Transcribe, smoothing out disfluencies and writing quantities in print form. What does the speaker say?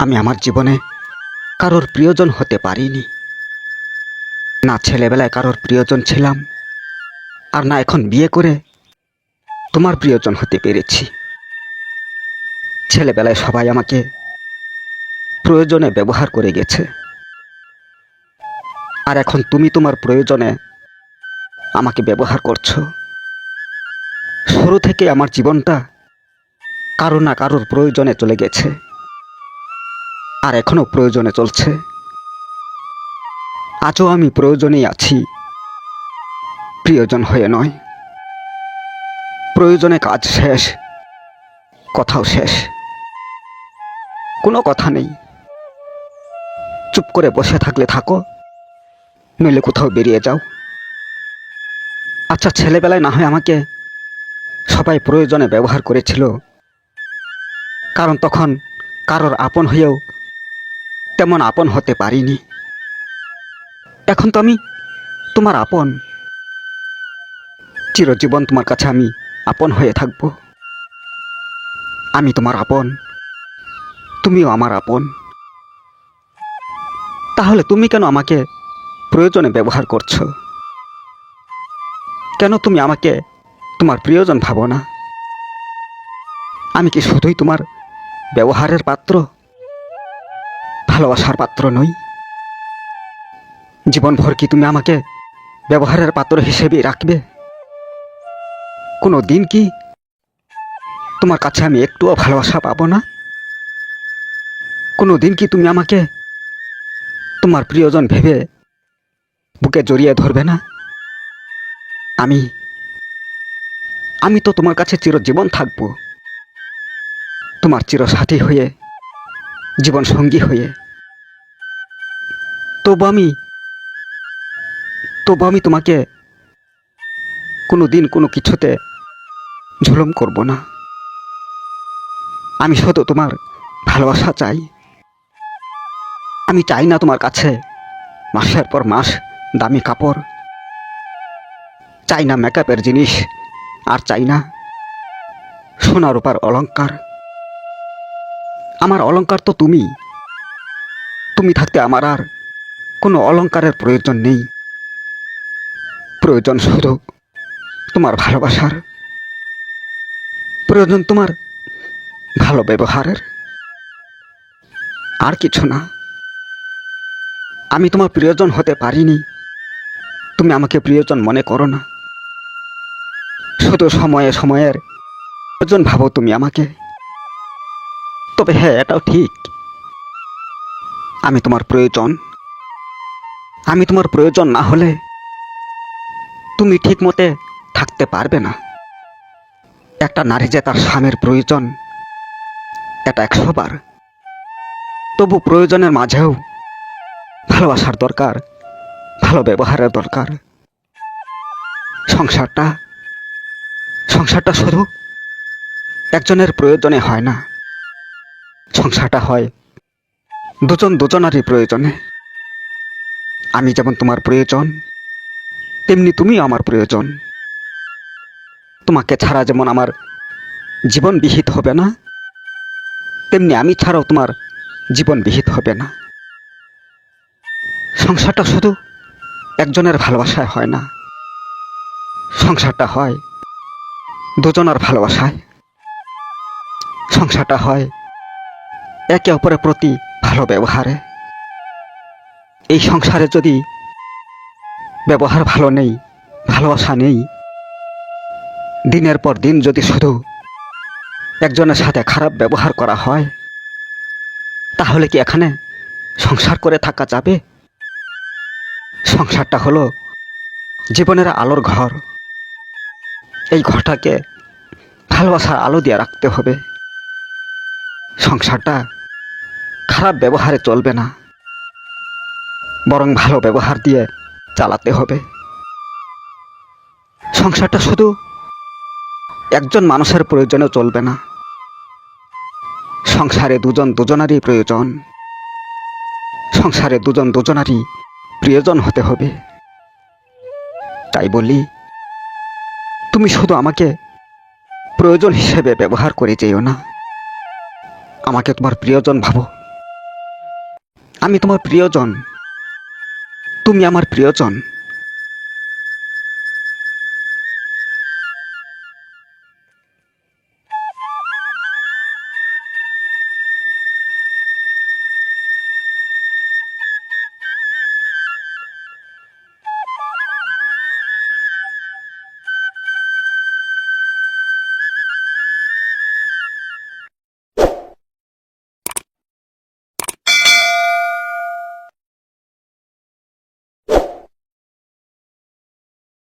আমি আমার জীবনে কারোর প্রিয়জন হতে পারিনি। না ছেলেবেলায় কারোর প্রিয়জন ছিলাম, আর না এখন বিয়ে করে তোমার প্রিয়জন হতে পেরেছি। ছেলেবেলায় সবাই আমাকে প্রয়োজনে ব্যবহার করে গেছে, আর এখন তুমি তোমার প্রয়োজনে আমাকে ব্যবহার করছো। শুরু থেকে আমার জীবনটা কারো না কারোর প্রয়োজনে চলে গেছে, আর এখনো প্রয়োজনে চলছে। আজও আমি প্রয়োজনেই আছি, প্রিয়জন হয়ে নয়। প্রয়োজনে কাজ শেষ, কথাও শেষ, কোনো কথা নেই। চুপ করে বসে থাকলে থাকো, নইলে কোথাও বেরিয়ে যাও। আচ্ছা, ছেলেবেলায় না হয় আমাকে সবাই প্রয়োজনে ব্যবহার করেছিল, কারণ তখন কারোর আপন হয়েও তেমন আপন হতে পারিনি। এখন তো আমি তোমার আপন, চিরজীবন তোমার কাছে আমি আপন হয়ে থাকব। আমি তোমার আপন, তুমিও আমার আপন। তাহলে তুমি কেন আমাকে প্রয়োজনে ব্যবহার করছো? কেন তুমি আমাকে তোমার প্রিয়জন ভাবো না? আমি কি শুধুই তোমার ব্যবহারের পাত্র, ভালোবাসার পাত্র নই? জীবনভর কি তুমি আমাকে ব্যবহারের পাত্র হিসেবেই রাখবে? কোনো দিন কি তোমার কাছে আমি একটুও ভালোবাসা পাবো না? কোনো দিন কি তুমি আমাকে তোমার প্রিয়জন ভেবে বুকে জড়িয়ে ধরবে না? আমি আমি তো তোমার কাছে চিরজীবন থাকবো, তোমার চিরসাথী হয়ে, জীবন সঙ্গী হয়ে। তবু আমি তোমাকে কোনো দিন কোনো কিছুতে ঝুলম করব না। আমি শুধু তোমার ভালোবাসা চাই। আমি চাই না তোমার কাছে মাসের পর মাস দামি কাপড়, চাই না মেকআপের জিনিস, আর চাই না সোনা রূপার অলংকার। আমার অলংকার তো তুমি। তুমি থাকতে আমার আর কোনো অলংকারের প্রয়োজন নেই। প্রয়োজন শুধু তোমার ভালোবাসার, প্রয়োজন তোমার ভালো ব্যবহারের, আর কিছু না। আমি তোমার প্রিয়জন হতে পারিনি, তুমি আমাকে প্রিয়জন মনে করো না। শুধু সময়ে সময়ের প্রয়োজন ভাবো তুমি আমাকে। তবে হ্যাঁ, এটাও ঠিক, আমি তোমার প্রয়োজন। আমি তোমার প্রয়োজন না হলে তুমি ঠিক মতে থাকতে পারবে না। একটা নারী যে তার স্বামীর প্রয়োজন, এটা 100 বার। তবু প্রয়োজনের মাঝেও ভালোবাসার দরকার, ভালো ব্যবহারের দরকার। সংসারটা শুধু একজনের প্রয়োজনে হয় না, সংসারটা হয় দুজন দুজনারই প্রয়োজনে। আমি যেমন তোমার প্রয়োজন, তেমনি তুমিও আমার প্রয়োজন। তোমাকে ছাড়া যেমন আমার জীবন বিহিত হবে না, তেমনি আমি ছাড়াও তোমার জীবন বিহিত হবে না। সংসারটা শুধু একজনের ভালোবাসায় হয় না, সংসারটা হয় দুজনের ভালোবাসায়। সংসারটা হয় একে অপরের প্রতি ভালো ব্যবহারে। এই সংসারে যদি ব্যবহার ভালো নেই, ভালোবাসা নেই, দিনের পর দিন যদি শুধু একজনের সাথে খারাপ ব্যবহার করা হয়, তাহলে কি এখানে সংসার করে থাকা যাবে? সংসারটা হলো জীবনের আলোর ঘর। এই ঘরটাকে ভালোবাসার আলো দিয়ে রাখতে হবে। সংসারটা খারাপ ব্যবহারে চলবে না, বরং ভালো ব্যবহার দিয়ে চালাতে হবে। সংসারটা শুধু একজন মানুষের প্রয়োজনেও চলবে না, সংসারে দুজন দুজনারই প্রয়োজন। সংসারে দুজন দুজনারই প্রিয়জন হতে হবে। তাই বলি, তুমি শুধু আমাকে প্রয়োজন হিসেবে ব্যবহার করে যেও না, আমাকে তোমার প্রিয়জন ভাবো। আমি তোমার প্রিয়জন, তুমি আমার প্রিয়জন।